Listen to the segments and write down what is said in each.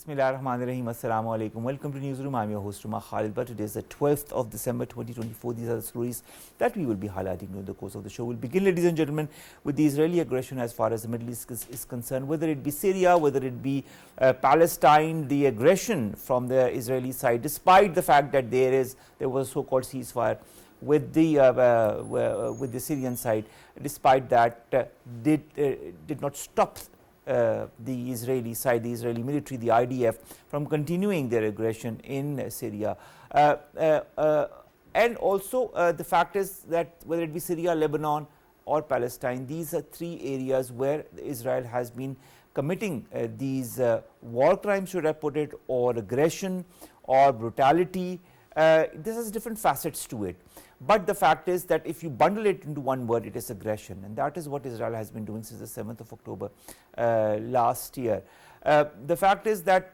Bismillahirrahmanirrahim. Assalamu alaikum. Welcome to Newsroom. I'm your host Khalid. But today is the 12th of December 2024. These are the stories that we will be highlighting during the course of the show. We'll begin, ladies and gentlemen, with the Israeli aggression as far as the Middle East is concerned, whether it be Syria, whether it be Palestine, the aggression from the Israeli side, despite the fact that there was a so-called ceasefire with the Syrian side, despite that did not stop the Israeli side, the Israeli military, the IDF, from continuing their aggression in Syria. And also the fact is that whether it be Syria, Lebanon or Palestine, these are three areas where Israel has been committing these war crimes, should I put it, or aggression or brutality. This has different facets to it. But the fact is that if you bundle it into one word, it is aggression, and that is what Israel has been doing since the 7th of October last year. The fact is that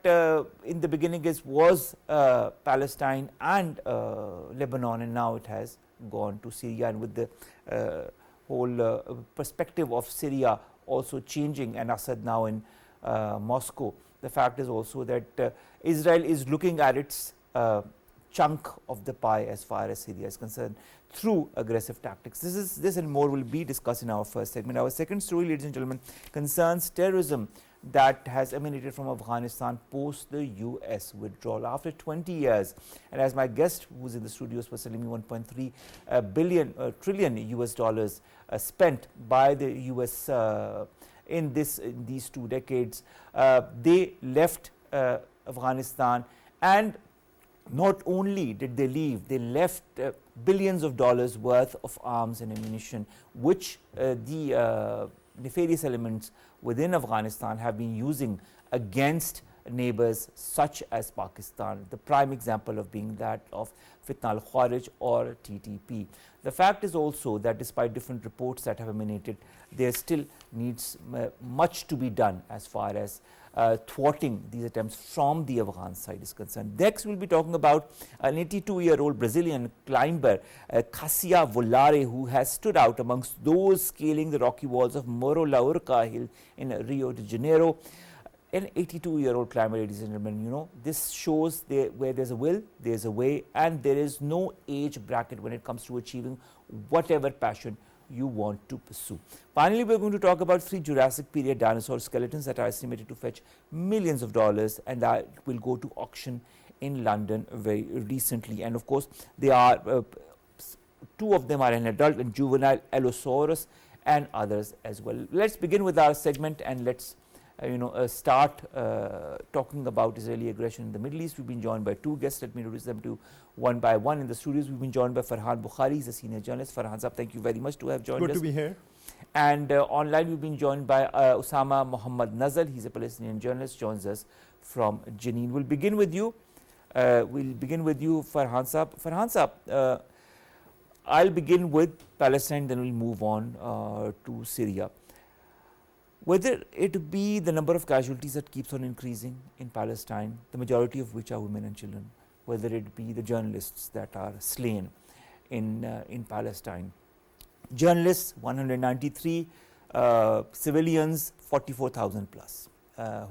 in the beginning it was Palestine and Lebanon, and now it has gone to Syria, and with the whole perspective of Syria also changing and Assad now in Moscow. The fact is also that Israel is looking at its chunk of the pie as far as Syria is concerned through aggressive tactics. This and more will be discussed in our first segment. Our second story, ladies and gentlemen, concerns terrorism that has emanated from Afghanistan post the US withdrawal after 20 years. And as my guest who is in the studios was telling me, 1.3 trillion US dollars spent by the US in these 2 decades. They left Afghanistan, and not only did they leave, they left billions of dollars worth of arms and ammunition, which the nefarious elements within Afghanistan have been using against neighbors such as Pakistan, the prime example of being that of Fitna al-Khawarij or TTP. The fact is also that despite different reports that have emanated, there still needs much to be done as far as thwarting these attempts from the Afghan side is concerned. Next, we'll be talking about an 82-year-old Brazilian climber, caciavolare, who has stood out amongst those scaling the rocky walls of Morro La Urca hill in Rio de Janeiro. An 82-year-old climber, ladies and gentlemen, you know, this shows where there's a will, there's a way, and there is no age bracket when it comes to achieving whatever passion you want to pursue. Finally, we're going to talk about 3 Jurassic period dinosaur skeletons that are estimated to fetch millions of dollars, and that will go to auction in London very recently. And of course, they are 2 of them are an adult and juvenile Allosaurus, and others as well. Let's begin with our segment, and let's start talking about Israeli aggression in the Middle East. We've been joined by 2 guests. Let me introduce them to one by one. In the studios, we've been joined by Farhan Bukhari. He's a senior journalist. Farhan sahab, thank you very much to have joined us. Good to be here. And online, we've been joined by Osama Muhammad Nazzal. He's a Palestinian journalist, joins us from Jenin. We'll begin with you. Farhan sahab. Farhan sahab, I'll begin with Palestine, then we'll move on to Syria. Whether it be the number of casualties that keeps on increasing in Palestine, the majority of which are women and children, whether it be the journalists that are slain in Palestine. Journalists 193, civilians 44,000 plus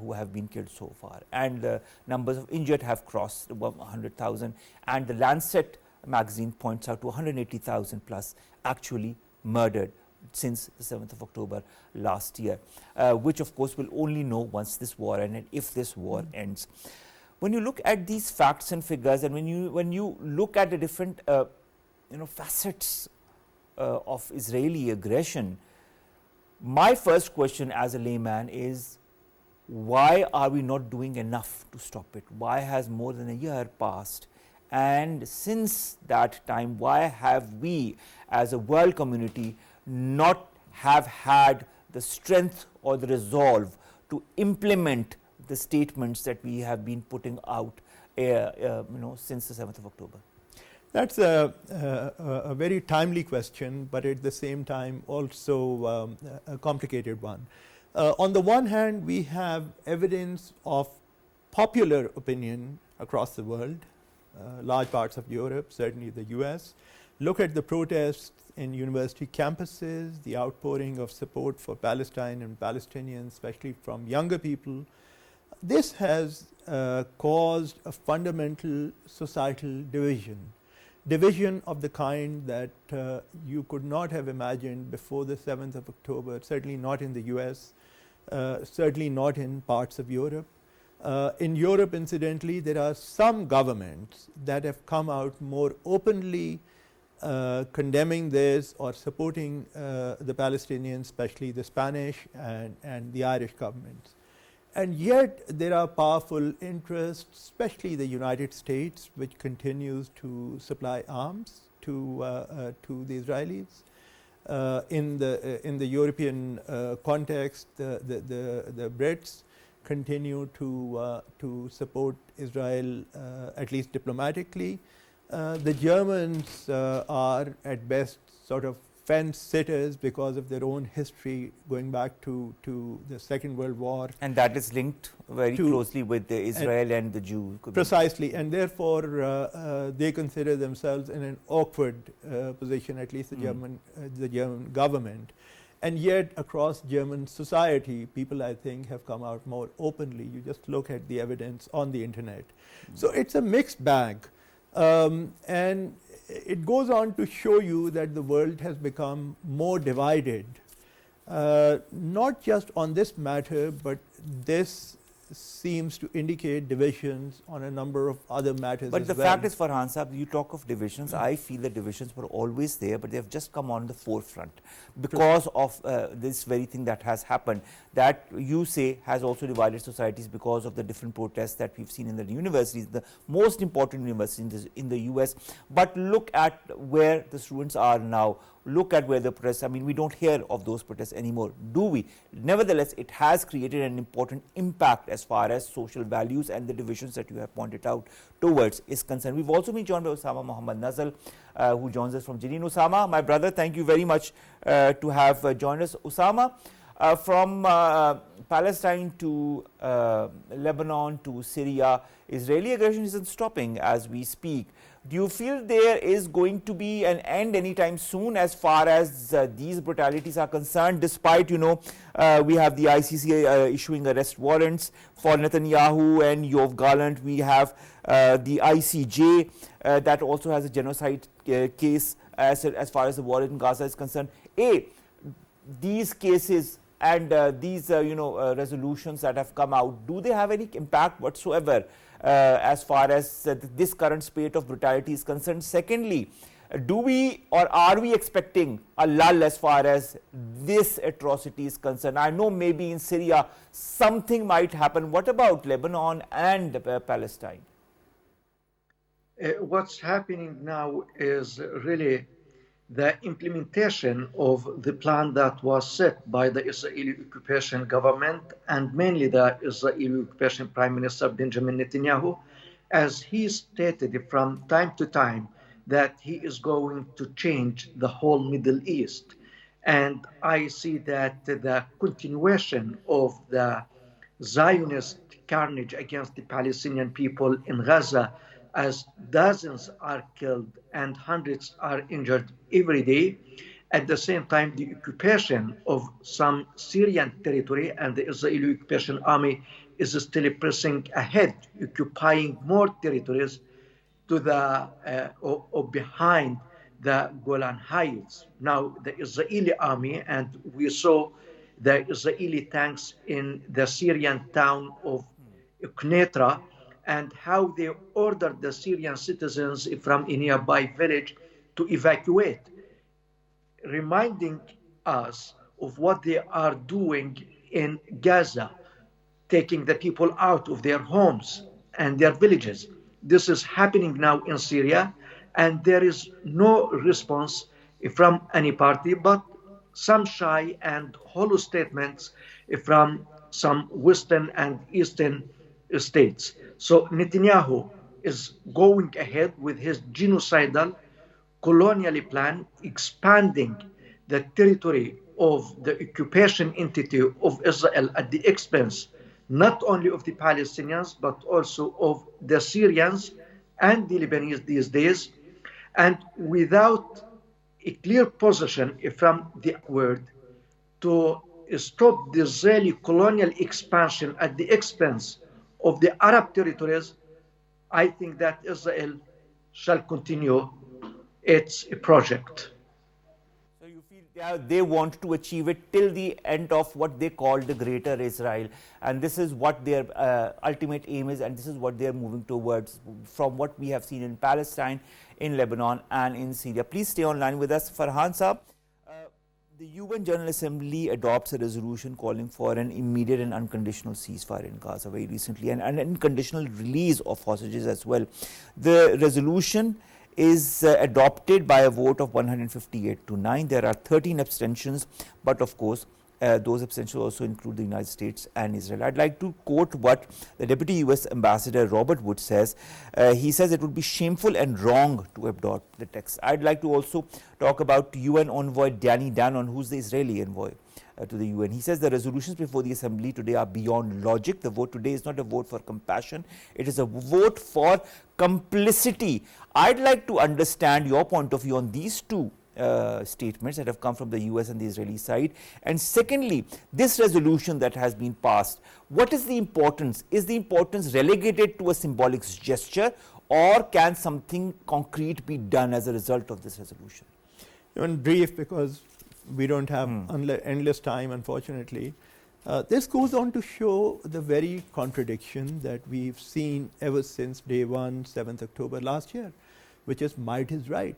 who have been killed so far, and the numbers of injured have crossed above 100,000, and the Lancet magazine points out to 180,000 plus actually murdered since the 7th of October last year, which of course will only know once this war ends, if this war ends. When you look at these facts and figures, and when you look at the different facets of Israeli aggression, my first question as a layman is, why are we not doing enough to stop it? Why has more than a year passed? And since that time, why have we as a world community not have had the strength or the resolve to implement the statements that we have been putting out since the 7th of October? That's a very timely question, but at the same time also a complicated one. On the one hand, we have evidence of popular opinion across the world, large parts of Europe, certainly the US. Look at the protests in university campuses, the outpouring of support for Palestine and Palestinians, especially from younger people. this has caused a fundamental societal division of the kind that you could not have imagined before the 7th of October, certainly not in the US, certainly not in parts of Europe. In Europe, incidentally, there are some governments that have come out more openly condemning this or supporting the Palestinians, especially the Spanish and the Irish governments. And yet there are powerful interests, especially the United States, which continues to supply arms to the Israelis. In the European context, the Brits continue to support Israel, at least diplomatically. The Germans are at best sort of fence sitters because of their own history going back to the Second World War. And that is linked very closely with the Israel and the Jew. Precisely, and therefore they consider themselves in an awkward position, at least the German government. And yet across German society, people, I think, have come out more openly. You just look at the evidence on the internet. So it's a mixed bag. And it goes on to show you that the world has become more divided, not just on this matter, but this seems to indicate divisions on a number of other matters but as the well. fact is, Farhan Sahab, you talk of divisions. I feel the divisions were always there, but they have just come on the forefront because of this very thing that has happened, that you say has also divided societies because of the different protests that we've seen in the universities, the most important universities in the US. But look at where the students are now. Look at where the protests, I mean, we don't hear of those protests anymore, do we? Nevertheless, it has created an important impact as far as social values and the divisions that you have pointed out towards is concerned. We've also been joined by Osama Muhammad Nazzal, who joins us from Jenin. Osama, my brother, thank you very much to have joined us. Osama, from Palestine to Lebanon to Syria, Israeli aggression isn't stopping as we speak. Do you feel there is going to be an end anytime soon as far as these brutalities are concerned, despite, you know, we have the ICC issuing arrest warrants for Netanyahu and Yoav Gallant. We have the ICJ that also has a genocide case as far as the war in Gaza is concerned. These cases and these resolutions that have come out, do they have any impact whatsoever as far as this current spate of brutality is concerned? Secondly, do we or are we expecting a lull as far as this atrocity is concerned? I know maybe in Syria something might happen. What about Lebanon and Palestine? What's happening now is really the implementation of the plan that was set by the Israeli occupation government and mainly the Israeli occupation Prime Minister Benjamin Netanyahu, as he stated from time to time that he is going to change the whole Middle East. And I see that the continuation of the Zionist carnage against the Palestinian people in Gaza, as dozens are killed and hundreds are injured every day. At the same time, the occupation of some Syrian territory and the Israeli occupation army is still pressing ahead, occupying more territories to the or behind the Golan Heights. Now, the Israeli army, and we saw the Israeli tanks in the Syrian town of Knetra, and how they ordered the Syrian citizens from a nearby village to evacuate, reminding us of what they are doing in Gaza, taking the people out of their homes and their villages. This is happening now in Syria, and there is no response from any party, but some shy and hollow statements from some Western and Eastern states. So Netanyahu is going ahead with his genocidal colonial plan, expanding the territory of the occupation entity of Israel at the expense not only of the Palestinians, but also of the Syrians and the Lebanese these days, and without a clear position from the word to stop the Israeli colonial expansion at the expense of the Arab territories, I think that Israel shall continue its project. So you feel they want to achieve it till the end of what they call the Greater Israel, and this is what their ultimate aim is, and this is what they are moving towards from what we have seen in Palestine, in Lebanon and in Syria. Please stay online with us. Farhan Saab, the UN General Assembly adopts a resolution calling for an immediate and unconditional ceasefire in Gaza very recently, and an unconditional release of hostages as well. The resolution is adopted by a vote of 158 to 9. There are 13 abstentions, but of course those abstentions also include the United States and Israel. I'd like to quote what the Deputy US Ambassador Robert Wood says. He says it would be shameful and wrong to adopt the text. I'd like to also talk about UN envoy Danny Danon, who's the Israeli envoy to the UN. He says the resolutions before the Assembly today are beyond logic. The vote today is not a vote for compassion. It is a vote for complicity. I'd like to understand your point of view on these two statements that have come from the US and the Israeli side. And secondly, this resolution that has been passed, what is the importance? Is the importance relegated to a symbolic gesture, or can something concrete be done as a result of this resolution? In brief, because we don't have endless time, unfortunately. This goes on to show the very contradiction that we've seen ever since day one, 7th October last year, which is might is right.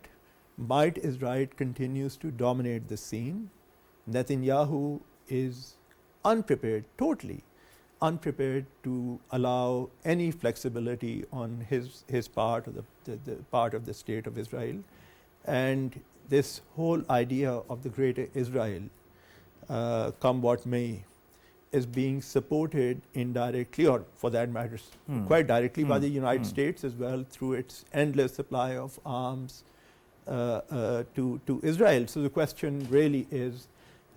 Might is right continues to dominate the scene. Netanyahu is unprepared, totally unprepared to allow any flexibility on his part, or the part of the state of Israel. And this whole idea of the Greater Israel, come what may, is being supported indirectly, or for that matter, quite directly by the United States as well, through its endless supply of arms to Israel. So the question really is,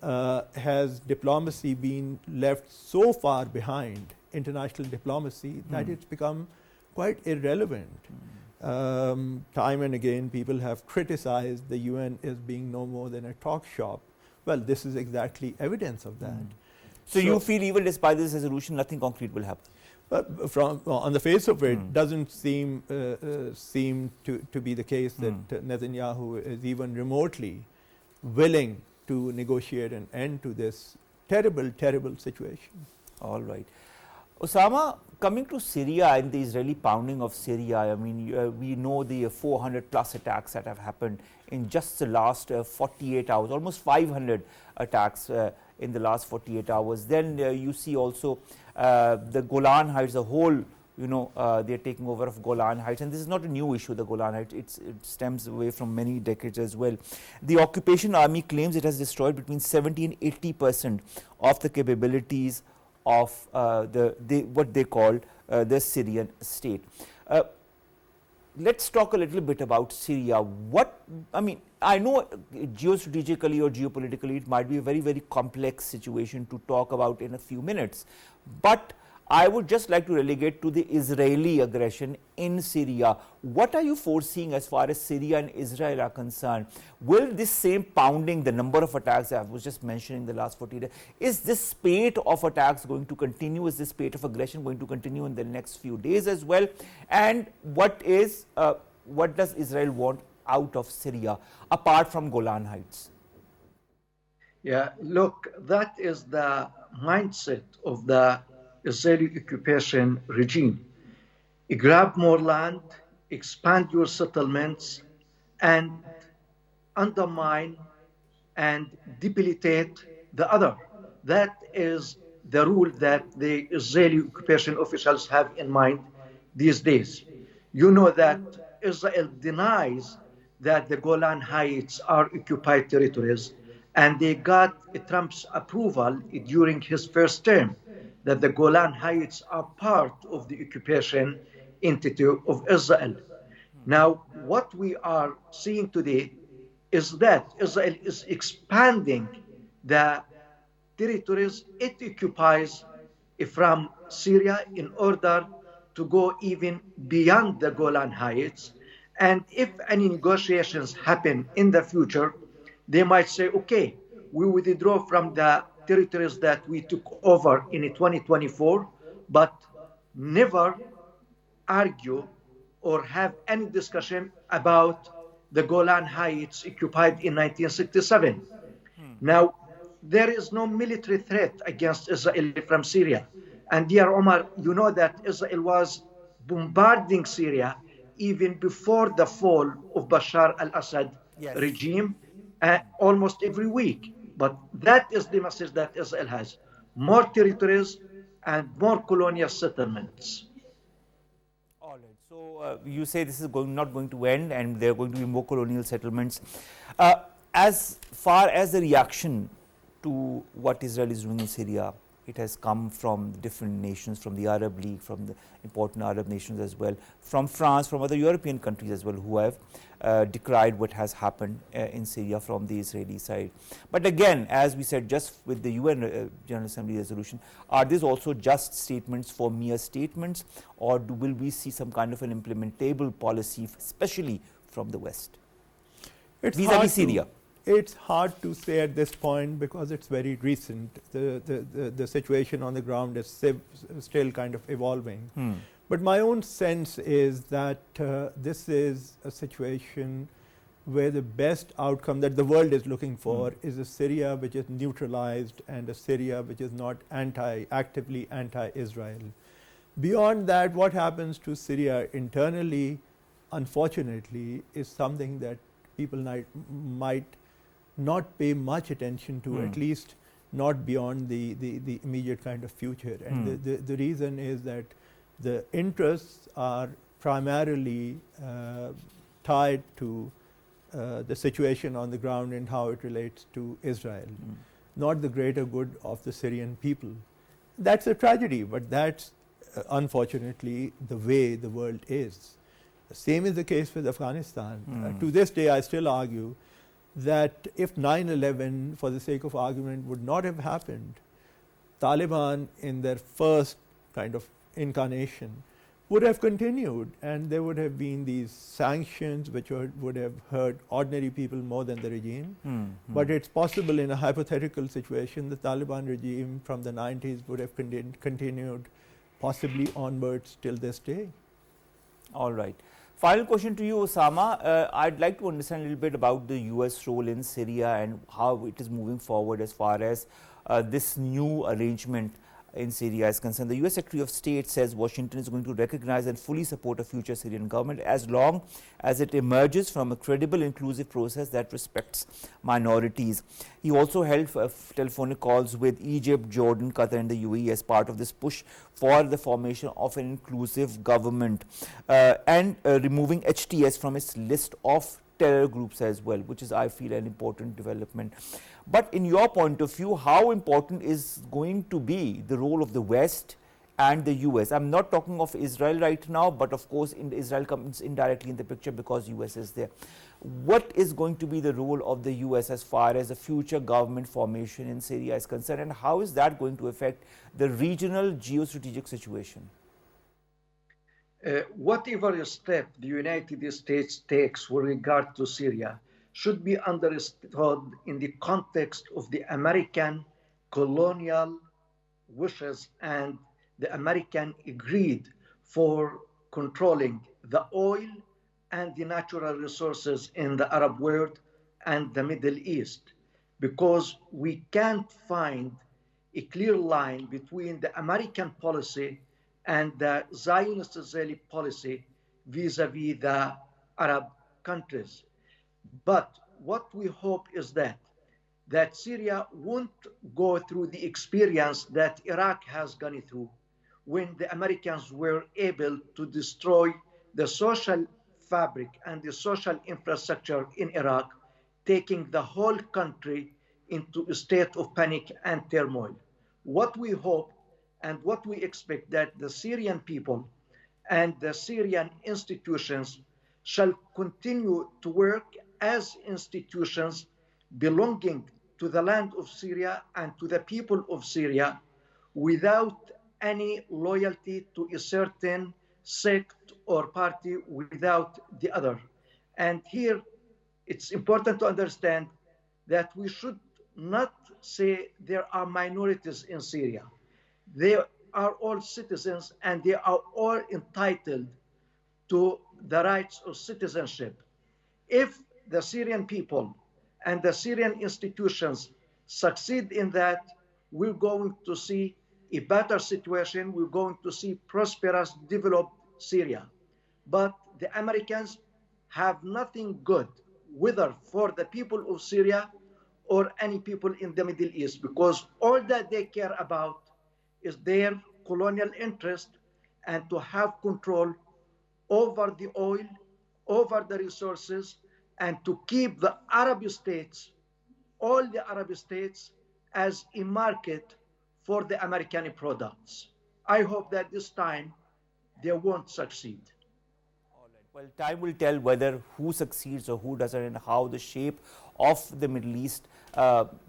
has diplomacy been left so far behind, international diplomacy, that it's become quite irrelevant? Time and again, people have criticized the UN as being no more than a talk shop. Well, this is exactly evidence of that. So you feel even despite this resolution, nothing concrete will happen? From on the face of it, doesn't seem to be the case that Netanyahu is even remotely willing to negotiate an end to this terrible, terrible situation. All right. Osama, coming to Syria and the Israeli pounding of Syria, I mean, we know the 400 plus attacks that have happened in just the last 48 hours, almost 500 attacks in the last 48 hours. Then you see also the Golan Heights, the whole, they're taking over of Golan Heights. And this is not a new issue, the Golan Heights. It stems away from many decades as well. The occupation army claims it has destroyed between 70 and 80% of the capabilities of what they call the Syrian state. Let's talk a little bit about Syria. I know geostrategically or geopolitically it might be a very, very complex situation to talk about in a few minutes, but I would just like to relegate to the Israeli aggression in Syria. What are you foreseeing as far as Syria and Israel are concerned? Will this same pounding, the number of attacks I was just mentioning the last 40 days, is this spate of attacks going to continue? Is this spate of aggression going to continue in the next few days as well? And what does Israel want out of Syria apart from Golan Heights? Yeah, look, that is the mindset of the Israeli occupation regime. You grab more land, expand your settlements, and undermine and debilitate the other. That is the rule that the Israeli occupation officials have in mind these days. You know that Israel denies that the Golan Heights are occupied territories, and they got Trump's approval during his first term that the Golan Heights are part of the occupation entity of Israel. Now, what we are seeing today is that Israel is expanding the territories it occupies from Syria in order to go even beyond the Golan Heights. And if any negotiations happen in the future, they might say, okay, we withdraw from the territories that we took over in 2024, but never argue or have any discussion about the Golan Heights occupied in 1967. Now, there is no military threat against Israel from Syria. And dear Omar, you know that Israel was bombarding Syria even before the fall of Bashar al-Assad Yes. regime almost every week. But that is the message that Israel has. More territories and more colonial settlements. All right. So you say this is not going to end, and there are going to be more colonial settlements. As far as the reaction to what Israel is doing in Syria, it has come from different nations, from the Arab League, from the important Arab nations as well, from France, from other European countries as well, who have decried what has happened in Syria from the Israeli side. But again, as we said, just with the UN General Assembly resolution, are these also just statements for mere statements, or will we see some kind of an implementable policy, especially from the West, vis-a-vis Syria? It's hard to say at this point because it's very recent. The situation on the ground is still kind of evolving. But my own sense is that this is a situation where the best outcome that the world is looking for is a Syria which is neutralized and a Syria which is not actively anti-Israel. Beyond that, what happens to Syria internally, unfortunately, is something that people might not pay much attention to, at least not beyond the immediate kind of future. And the reason is that the interests are primarily tied to the situation on the ground and how it relates to Israel, not the greater good of the Syrian people. That's a tragedy, but that's unfortunately the way the world is. The same is the case with Afghanistan. To this day, I still argue that if 9/11, for the sake of argument, would not have happened, Taliban in their first kind of incarnation would have continued, and there would have been these sanctions which would have hurt ordinary people more than the regime. But it's possible in a hypothetical situation the Taliban regime from the 90s would have continued possibly onwards till this day. All right. Final question to you, Osama. I'd like to understand a little bit about the US role in Syria and how it is moving forward as far as this new arrangement in Syria is concerned. The US Secretary of State says Washington is going to recognize and fully support a future Syrian government as long as it emerges from a credible, inclusive process that respects minorities. He also held telephonic calls with Egypt, Jordan, Qatar and the UAE as part of this push for the formation of an inclusive government and removing HTS from its list of terror groups as well, which is, I feel, an important development. But in your point of view, how important is going to be the role of the West and the US? I'm not talking of Israel right now, but of course Israel comes indirectly in the picture because US is there. What is going to be the role of the US as far as the future government formation in Syria is concerned, and how is that going to affect the regional geostrategic situation? Whatever step the United States takes with regard to Syria should be understood in the context of the American colonial wishes and the American greed for controlling the oil and the natural resources in the Arab world and the Middle East, because we can't find a clear line between the American policy and the Zionist Israeli policy vis-a-vis the Arab countries. But what we hope is that Syria won't go through the experience that Iraq has gone through when the Americans were able to destroy the social fabric and the social infrastructure in Iraq, taking the whole country into a state of panic and turmoil. What we hope and what we expect that the Syrian people and the Syrian institutions shall continue to work as institutions belonging to the land of Syria and to the people of Syria without any loyalty to a certain sect or party without the other. And here it's important to understand that we should not say there are minorities in Syria. are all citizens and they are all entitled to the rights of citizenship. If the Syrian people and the Syrian institutions succeed in that, we're going to see a better situation. We're going to see prosperous, developed Syria. But the Americans have nothing good, whether for the people of Syria or any people in the Middle East, because all that they care about is their colonial interest and to have control over the oil, over the resources, and to keep the Arab states, all the Arab states, as a market for the American products. I hope that this time they won't succeed. All right. Well, time will tell whether who succeeds or who doesn't, and how the shape of the Middle East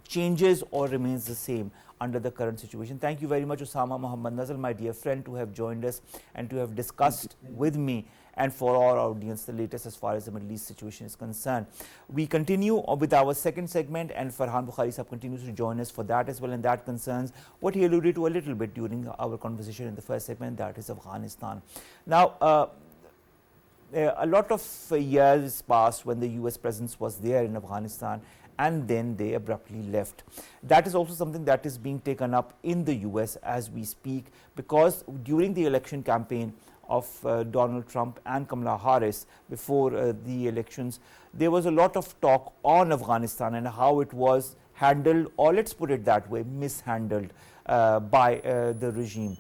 changes or remains the same under the current situation. Thank you very much, Osama Muhammad Nazzal, my dear friend, to have joined us and to have discussed with me and for our audience the latest as far as the Middle East situation is concerned. We continue with our second segment, and Farhan Bukhari sahab continues to join us for that as well, and that concerns what he alluded to a little bit during our conversation in the first segment, that is Afghanistan. Now, a lot of years passed when the US presence was there in Afghanistan, and then they abruptly left. That is also something that is being taken up in the US as we speak, because during the election campaign of Donald Trump and Kamala Harris before the elections, there was a lot of talk on Afghanistan and how it was handled, or let's put it that way, mishandled by the regime.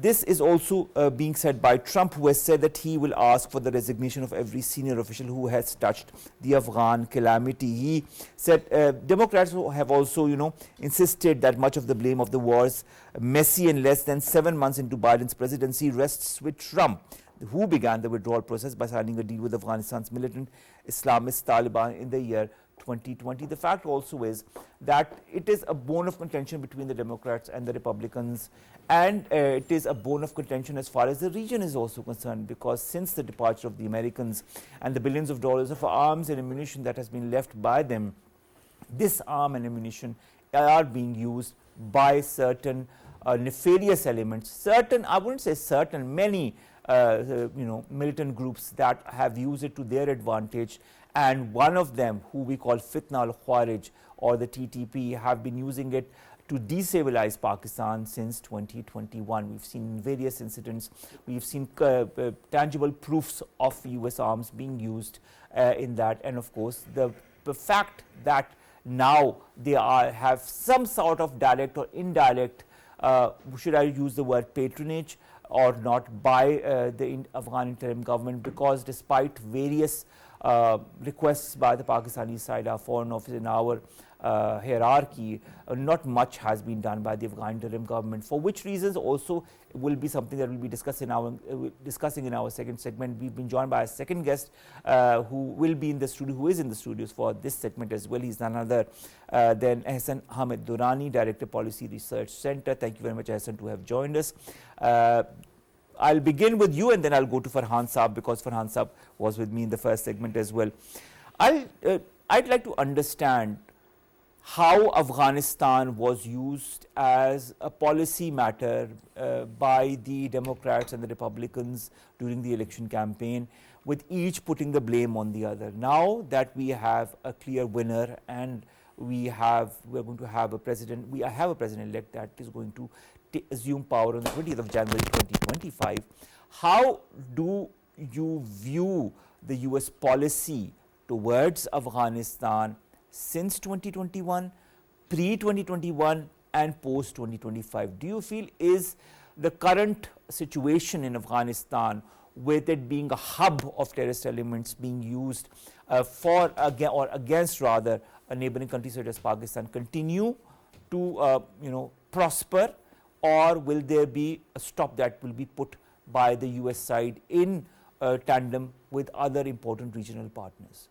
This is also being said by Trump, who has said that he will ask for the resignation of every senior official who has touched the Afghan calamity. He said Democrats have also, insisted that much of the blame of the war's messy and less than 7 months into Biden's presidency rests with Trump, who began the withdrawal process by signing a deal with Afghanistan's militant Islamist Taliban in the year 2020. The fact also is that it is a bone of contention between the Democrats and the Republicans, and it is a bone of contention as far as the region is also concerned, because since the departure of the Americans and the billions of dollars of arms and ammunition that has been left by them, this arm and ammunition are being used by certain nefarious elements, certain, I wouldn't say certain, many militant groups that have used it to their advantage, and one of them, who we call Fitna al-Khawarij or the TTP, have been using it to destabilize Pakistan since 2021. We've seen various incidents, we've seen tangible proofs of US arms being used in that, and of course the fact that now they have some sort of direct or indirect, should I use the word patronage or not, by the Afghan interim government, because despite various requests by the Pakistani side, our foreign office, in our hierarchy, not much has been done by the Afghan interim government, for which reasons also will be something that we'll be discussing in our second segment. We've been joined by a second guest who will be in the studio, who is in the studios for this segment as well. He's none other than Ahsan Hamid, Durrani, Director Policy Research Center. Thank you very much, Ahsan, to have joined us. I'll begin with you and then I'll go to Farhan Saab, because Farhan Saab was with me in the first segment as well. I'd like to understand how Afghanistan was used as a policy matter by the Democrats and the Republicans during the election campaign, with each putting the blame on the other. Now that we have a clear winner and we're going to have a president, we have a president-elect that is going to assume power on the 20th of January 2025. How do you view the US policy towards Afghanistan since 2021, pre-2021 and post-2025? Do you feel is the current situation in Afghanistan, with it being a hub of terrorist elements being used for or against rather a neighboring country such as Pakistan, continue to prosper, or will there be a stop that will be put by the US side in tandem with other important regional partners?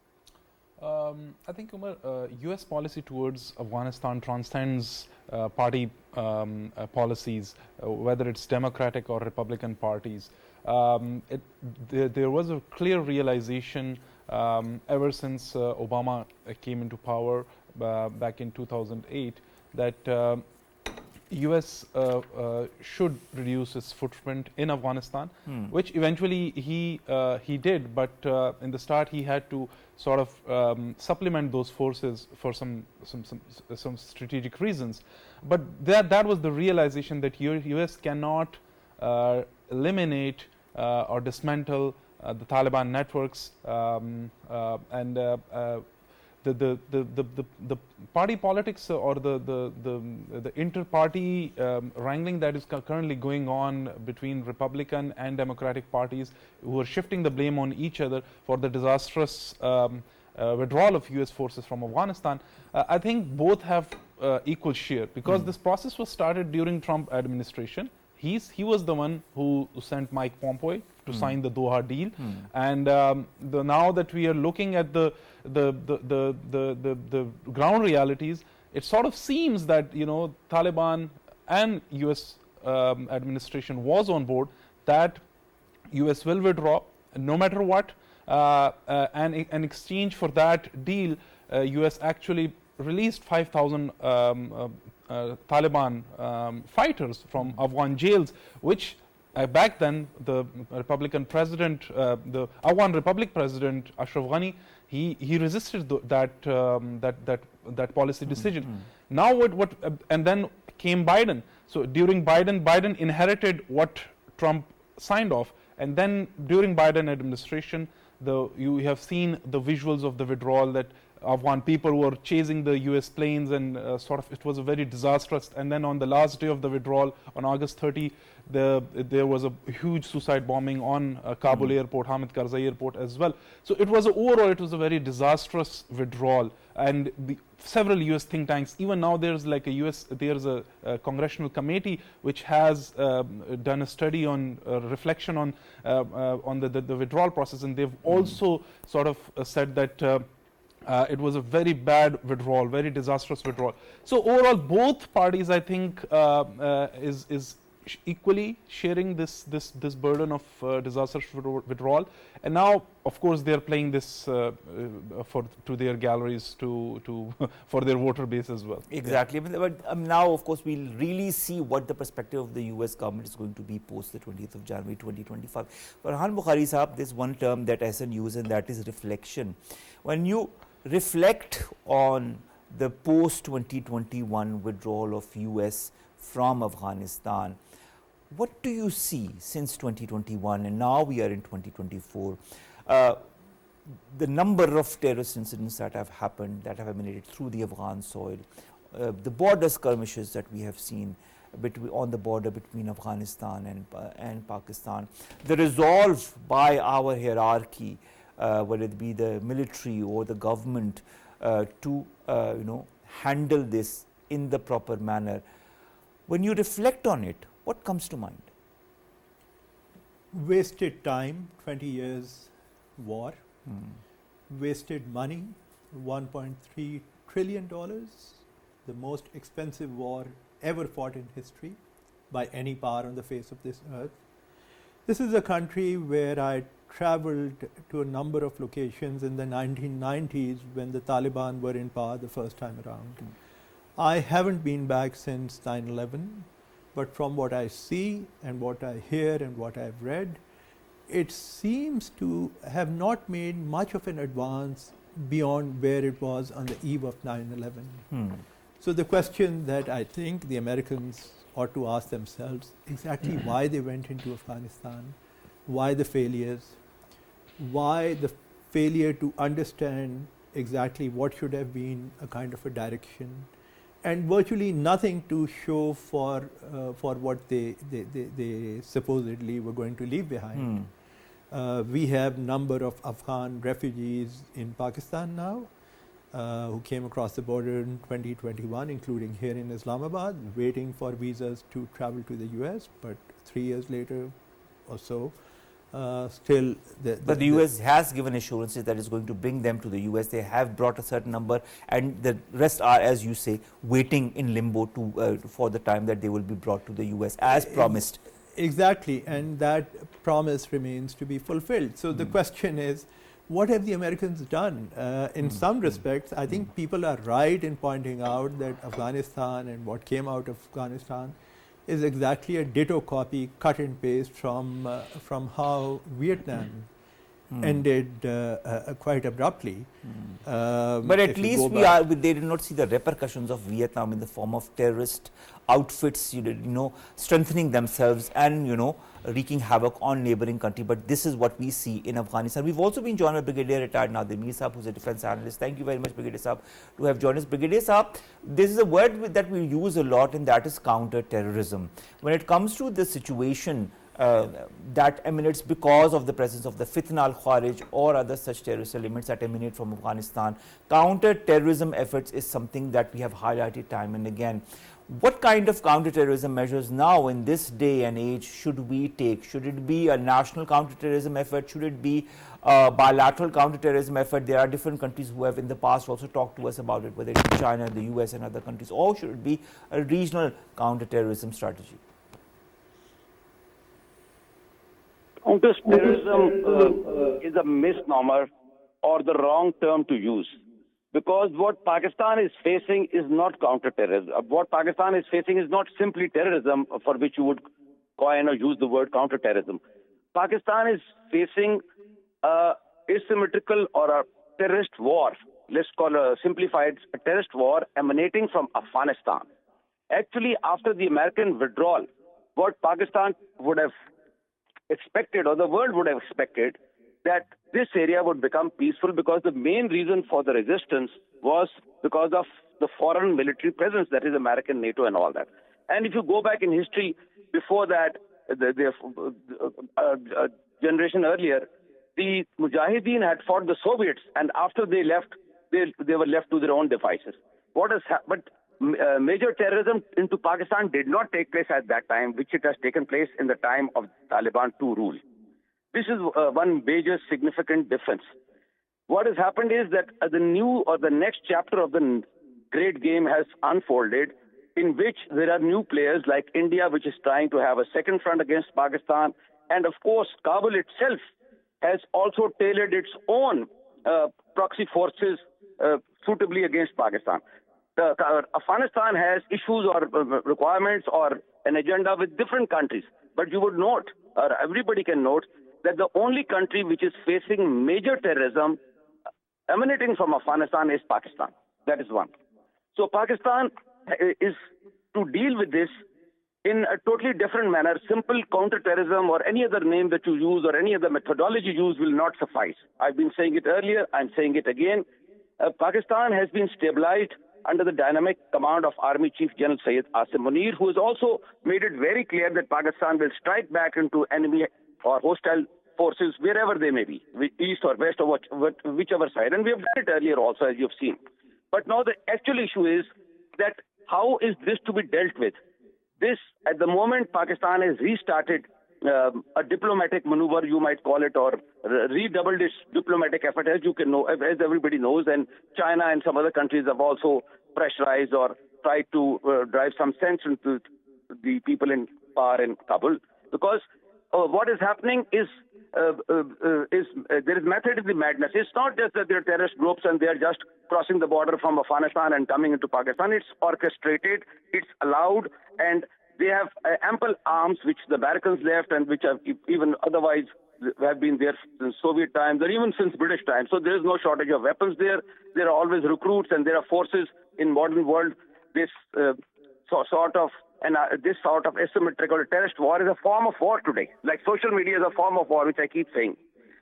I think, Omar, US policy towards Afghanistan transcends party policies, whether it's Democratic or Republican parties. There was a clear realization ever since Obama came into power back in 2008 that US should reduce its footprint in Afghanistan, which eventually he did, but in the start he had to sort of supplement those forces for some strategic reasons. But that was the realization that US cannot eliminate or dismantle the Taliban networks, and the party politics or the inter-party wrangling that is currently going on between Republican and Democratic parties, who are shifting the blame on each other for the disastrous withdrawal of US forces from Afghanistan. I think both have equal share, because this process was started during Trump administration. He was the one who sent Mike Pompeo to sign the Doha deal, and now that we are looking at the ground realities, it sort of seems that Taliban and US administration was on board that US will withdraw no matter what, and in exchange for that deal, US actually released 5,000 Taliban fighters from Afghan jails, which back then the Republican president, the Afghan Republic president Ashraf Ghani, he resisted that policy decision. Now what and then came Biden. So during Biden inherited what Trump signed off, and then during Biden administration, you have seen the visuals of the withdrawal, that Afghan people were chasing the US planes, and sort of it was a very disastrous. And then on the last day of the withdrawal, on August 30, there was a huge suicide bombing on Kabul airport, Hamid Karzai airport as well. So it was overall, it was a very disastrous withdrawal. And several US think tanks, even now there's like there's a congressional committee which has done a study on reflection on the withdrawal process, and they've also sort of said that it was a very bad withdrawal, very disastrous withdrawal. So overall, both parties, I think, is equally sharing this burden of disastrous withdrawal. And now, of course, they are playing this to their galleries, for their voter base as well. Exactly. But now, of course, we'll really see what the perspective of the US government is going to be post the 20th of January 2025. Farhan Bukhari Sahab, there's one term that Ahsan uses, and that is reflection. When you reflect on the post-2021 withdrawal of US from Afghanistan, what do you see since 2021, and now we are in 2024? The number of terrorist incidents that have happened, that have emanated through the Afghan soil, the border skirmishes that we have seen on the border between Afghanistan and Pakistan, the resolve by our hierarchy, whether it be the military or the government, to handle this in the proper manner. When you reflect on it, what comes to mind? Wasted time, 20 years war, wasted money, $1.3 trillion, the most expensive war ever fought in history by any power on the face of this earth. This is a country where I traveled to a number of locations in the 1990s when the Taliban were in power the first time around. I haven't been back since 9/11, but from what I see and what I hear and what I've read, it seems to have not made much of an advance beyond where it was on the eve of 9/11. So the question that I think the Americans ought to ask themselves, exactly why they went into Afghanistan, why the failures, why the failure to understand exactly what should have been a kind of a direction, and virtually nothing to show for what they supposedly were going to leave behind. We have number of Afghan refugees in Pakistan now who came across the border in 2021, including here in Islamabad, waiting for visas to travel to the US, but 3 years later or so, still but the US has given assurances that it's going to bring them to the US. They have brought a certain number, and the rest are, as you say, waiting in limbo for the time that they will be brought to the US as promised. Exactly, and that promise remains to be fulfilled. So the question is, what have the Americans done? In some respects, I think people are right in pointing out that Afghanistan and what came out of Afghanistan is exactly a ditto copy, cut and paste from how Vietnam ended quite abruptly. But at least they did not see the repercussions of Vietnam in the form of terrorist outfits, strengthening themselves and, wreaking havoc on neighboring country. But this is what we see in Afghanistan. We've also been joined by Brigadier retired Nadir, who's a defense analyst. Thank you very much, Brigadier Saab, to have joined us. Brigadier Saab, this is a word that we use a lot, and that is counter-terrorism. When it comes to the situation that emanates because of the presence of the fitna al-Khawarij or other such terrorist elements that emanate from Afghanistan, counter-terrorism efforts is something that we have highlighted time and again. What kind of counter-terrorism measures now in this day and age should we take? Should it be a national counter-terrorism effort? Should it be a bilateral counter-terrorism effort? There are different countries who have in the past also talked to us about it, whether it's China, the US and other countries, or should it be a regional counter-terrorism strategy? Counter-terrorism is a misnomer or the wrong term to use, because what Pakistan is facing is not counter-terrorism. What Pakistan is facing is not simply terrorism, for which you would coin or use the word counter-terrorism. Pakistan is facing asymmetrical or a terrorist war, let's call a simplified terrorist war emanating from Afghanistan. Actually, after the American withdrawal, what Pakistan would have expected, or the world would have expected, that this area would become peaceful, because the main reason for the resistance was because of the foreign military presence, that is American, NATO and all that. And if you go back in history, before that, the generation earlier, the Mujahideen had fought the Soviets, and after they left, they were left to their own devices. But major terrorism into Pakistan did not take place at that time, which it has taken place in the time of Taliban to rule. This is one major significant difference. What has happened is that the new or the next chapter of the great game has unfolded, in which there are new players like India, which is trying to have a second front against Pakistan. And of course, Kabul itself has also tailored its own proxy forces suitably against Pakistan. Afghanistan has issues or requirements or an agenda with different countries. But you would note, or everybody can note, that the only country which is facing major terrorism emanating from Afghanistan is Pakistan. That is one. So Pakistan is to deal with this in a totally different manner. Simple counter-terrorism or any other name that you use or any other methodology used will not suffice. I've been saying it earlier, I'm saying it again. Pakistan has been stabilized under the dynamic command of Army Chief General Syed Asim Munir, who has also made it very clear that Pakistan will strike back into enemy or hostile forces wherever they may be, east or west or whichever side. And we have done it earlier also, as you've seen. But now the actual issue is that how is this to be dealt with? This, at the moment, Pakistan has restarted a diplomatic maneuver, you might call it, or redoubled its diplomatic effort, as you can know, as everybody knows. And China and some other countries have also pressurized or tried to drive some sense into the people in power in Kabul. Because what is happening is there is method in the madness. It's not just that there are terrorist groups and they are just crossing the border from Afghanistan and coming into Pakistan. It's orchestrated, it's allowed, and they have ample arms which the Americans left and which have even otherwise have been there since Soviet times or even since British times. So there is no shortage of weapons there. There are always recruits and there are forces in modern world. This sort of asymmetrical terrorist war is a form of war today. Like social media is a form of war, which I keep saying.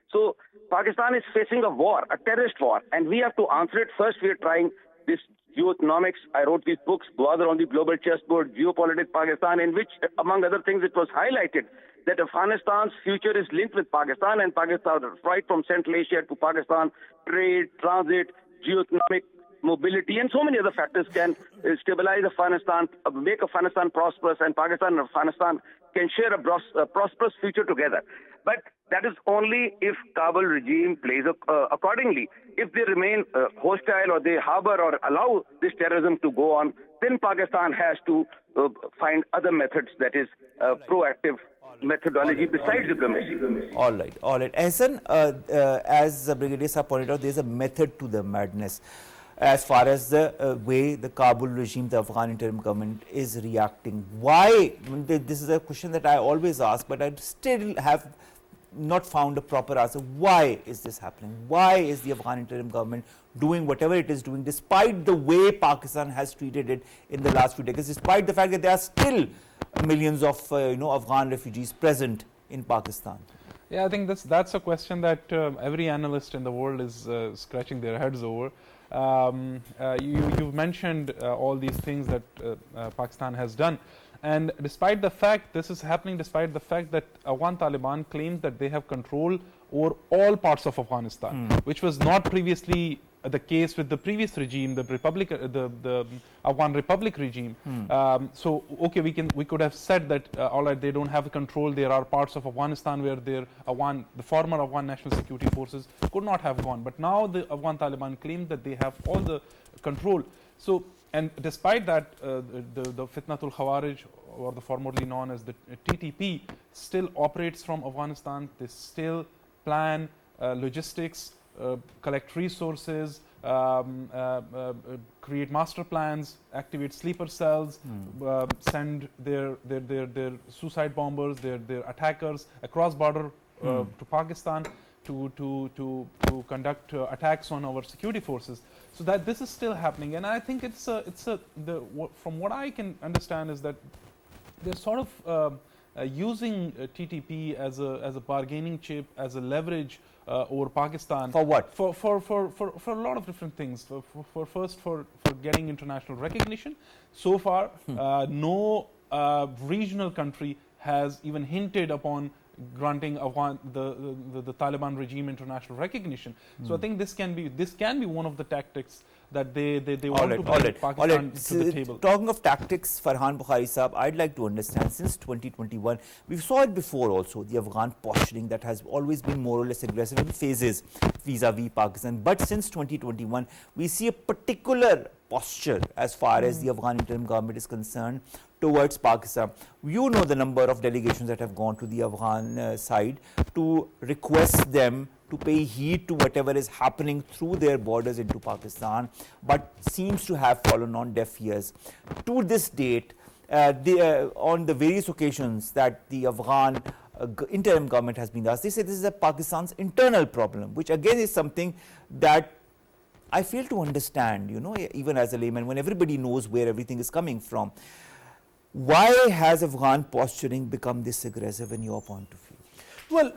So Pakistan is facing a war, a terrorist war, and we have to answer it. First, we are trying this geoeconomics. I wrote these books, Brother on the Global Chessboard, Geopolitics Pakistan, in which, among other things, it was highlighted that Afghanistan's future is linked with Pakistan, and Pakistan, right from Central Asia to Pakistan, trade, transit, geoeconomic mobility, and so many other factors can stabilize Afghanistan, make Afghanistan prosperous, and Pakistan and Afghanistan can share a prosperous future together. But that is only if Kabul regime plays accordingly. If they remain hostile or they harbor or allow this terrorism to go on, then Pakistan has to find other methods, that is proactive methodology besides diplomacy. All right, all right. Ahsan, as Brigadier Sahab pointed out, there is a method to the madness as far as the way the Kabul regime, the Afghan interim government is reacting. Why? This is a question that I always ask, but I still have not found a proper answer. Why is this happening? Why is the Afghan interim government doing whatever it is doing, despite the way Pakistan has treated it in the last few decades, despite the fact that there are still millions of Afghan refugees present in Pakistan? Yeah, I think that's a question that every analyst in the world is scratching their heads over. You've mentioned all these things that Pakistan has done. And despite the fact this is happening, despite the fact that Afghan Taliban claims that they have control over all parts of Afghanistan, which was not previously the case with the previous regime, the Republic, the Afghan Republic regime. So, okay, we could have said that all right, they don't have control. There are parts of Afghanistan where the former Afghan National Security Forces could not have gone. But now the Afghan Taliban claim that they have all the control. So, and despite that, the Fitnatul Khawarij, or the formerly known as the TTP, still operates from Afghanistan. They still plan logistics, collect resources, create master plans, activate sleeper cells, send their suicide bombers, their attackers across border to Pakistan to conduct attacks on our security forces. So that this is still happening, and I think from what I can understand is that they're sort of using TTP as a bargaining chip, as a leverage over Pakistan. For what? For a lot of different things. For getting international recognition. So far, no regional country has even hinted upon granting the Taliban regime international recognition. So I think this can be one of the tactics that they want to bring Pakistan to the table. Talking of tactics, Farhan Bukhari Sahab, I'd like to understand, since 2021, we saw it before also, the Afghan posturing that has always been more or less aggressive in phases vis-a-vis Pakistan. But since 2021, we see a particular posture as far as the Afghan interim government is concerned towards Pakistan. You know the number of delegations that have gone to the Afghan side to request them to pay heed to whatever is happening through their borders into Pakistan, but seems to have fallen on deaf ears. To this date, on the various occasions that the Afghan interim government has been asked, they say this is a Pakistan's internal problem, which again is something that I fail to understand, even as a layman, when everybody knows where everything is coming from. Why has Afghan posturing become this aggressive in your point of view? Well,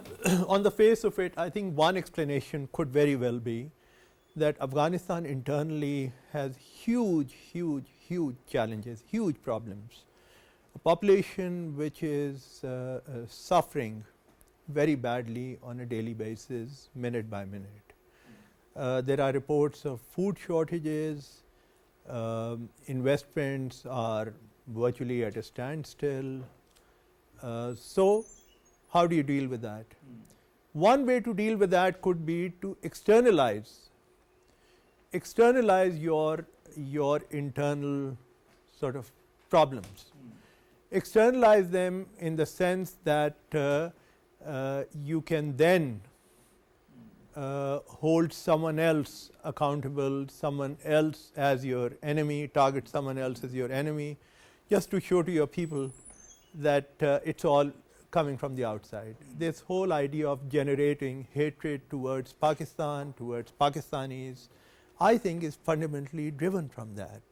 on the face of it, I think one explanation could very well be that Afghanistan internally has huge challenges, huge problems. A population which is suffering very badly on a daily basis, minute by minute. There are reports of food shortages, investments are virtually at a standstill. So, how do you deal with that? One way to deal with that could be to externalize your internal sort of problems. Externalize them in the sense that you can then hold someone else accountable, someone else as your enemy, target someone else as your enemy, just to show to your people that it's all coming from the outside. This whole idea of generating hatred towards Pakistan, towards Pakistanis, I think is fundamentally driven from that.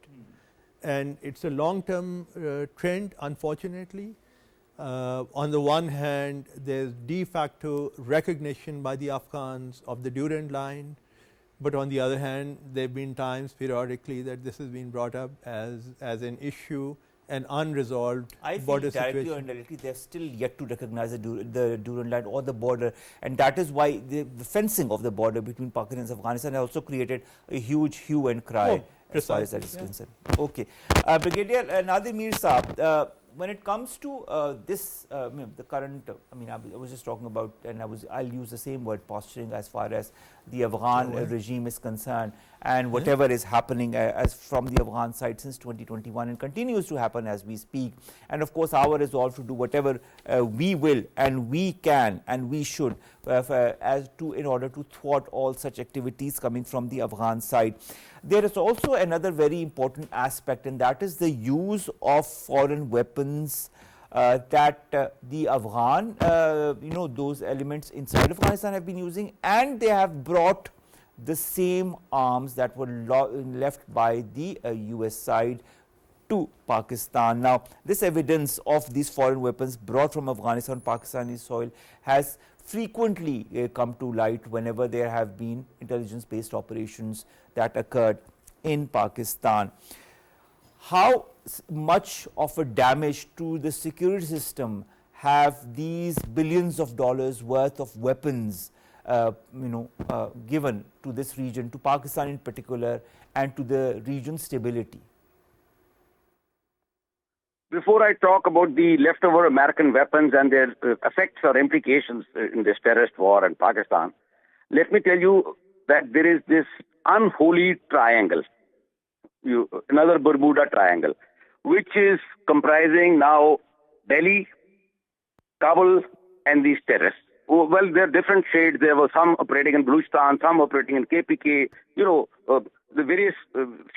And it's a long-term trend, unfortunately. On the one hand, there's de facto recognition by the Afghans of the Durrani line, but on the other hand, there have been times periodically that this has been brought up as an issue, an unresolved border situation. Directly or indirectly, they're still yet to recognize the Durrani line or the border, and that is why the fencing of the border between Pakistan and Afghanistan has also created a huge hue and cry. As far as that is concerned. Okay. Brigadier Nadir Mir Saab, when it comes to the current, I was just talking about, and I'll use the same word, posturing, as far as the Afghan regime is concerned, and whatever is happening as from the Afghan side since 2021 and continues to happen as we speak. And of course, our resolve to do whatever we will and we can and we should in order to thwart all such activities coming from the Afghan side. There is also another very important aspect, and that is the use of foreign weapons that the Afghan, those elements inside Afghanistan have been using, and they have brought the same arms that were left by the US side to Pakistan. Now, this evidence of these foreign weapons brought from Afghanistan, Pakistani soil, has frequently come to light whenever there have been intelligence-based operations that occurred in Pakistan. How much of a damage to the security system have these billions of dollars worth of weapons given to this region, to Pakistan in particular, and to the region's stability? Before I talk about the leftover American weapons and their effects or implications in this terrorist war in Pakistan, let me tell you that there is this unholy triangle, another Bermuda Triangle, which is comprising now Delhi, Kabul, and these terrorists. Well, there are different shades. There were some operating in Baluchistan, some operating in KPK, the various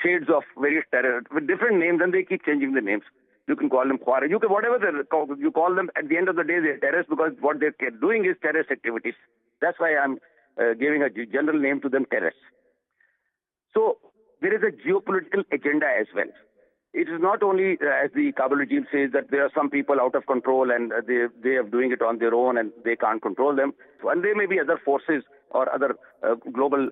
shades of various terrorists with different names, and they keep changing the names. You can call them khawarij, you can whatever you call them. At the end of the day, they're terrorists because what they're doing is terrorist activities. That's why I'm giving a general name to them, terrorists. So there is a geopolitical agenda as well. It is not only, as the Kabul regime says, that there are some people out of control and they are doing it on their own and they can't control them. And there may be other forces or other global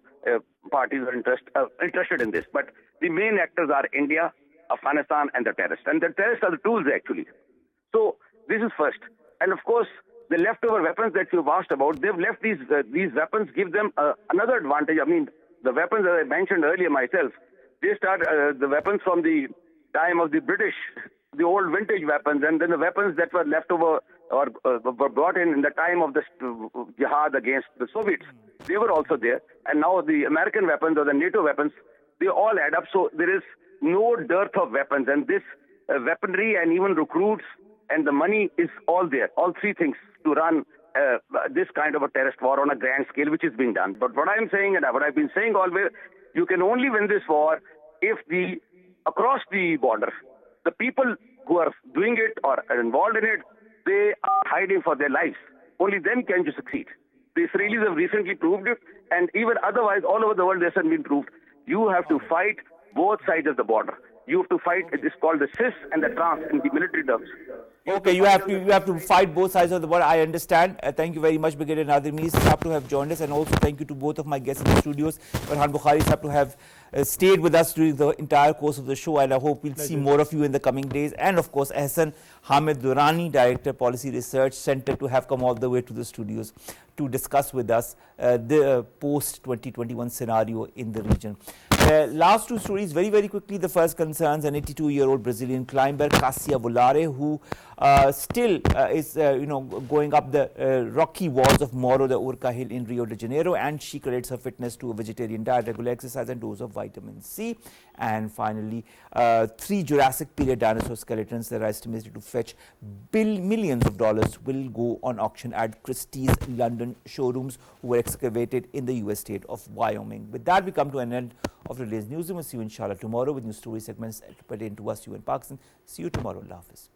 parties are interested in this. But the main actors are India, Afghanistan, and the terrorists. And the terrorists are the tools, actually. So this is first. And of course, the leftover weapons that you've asked about, they've left these weapons, give them another advantage. I mean, the weapons that I mentioned earlier myself, they start the weapons from the time of the British, the old vintage weapons, and then the weapons that were left over or were brought in the time of the jihad against the Soviets. They were also there. And now the American weapons or the NATO weapons, they all add up. So there is no dearth of weapons. And this weaponry and even recruits and the money is all there. All three things to run this kind of a terrorist war on a grand scale, which is being done. But what I'm saying, and what I've been saying always, you can only win this war if across the border, the people who are doing it or are involved in it, they are hiding for their lives. Only then can you succeed. The Israelis have recently proved it, and even otherwise, all over the world, this has been proved. You have to fight both sides of the border. You have to fight, it is called the cis and the trans in the military terms. Okay, you have to fight both sides of the border. I understand. Thank you very much, Brigadier Nadir Sahab, to have joined us, and also thank you to both of my guests in the studios, Farhan Bukhari Sahab, to have stayed with us during the entire course of the show, and I hope we'll see more of you in the coming days. And of course, Ahsan, Hamid, Durrani, Director Policy Research Center, to have come all the way to the studios to discuss with us the post-2021 scenario in the region. Last two stories, very, very quickly. The first concerns an 82-year-old Brazilian climber, Caciavolare, who still is going up the rocky walls of Morro de Urca Hill in Rio de Janeiro, and she credits her fitness to a vegetarian diet, regular exercise, and dose of vitamin C. And finally, 3 Jurassic period dinosaur skeletons that are estimated to fetch millions of dollars will go on auction at Christie's London showrooms, who were excavated in the US state of Wyoming. With that, we come to an end of today's newsroom. We'll see you inshallah tomorrow with new story segments that pertain to us, you in Pakistan. See you tomorrow. Allah Hafiz.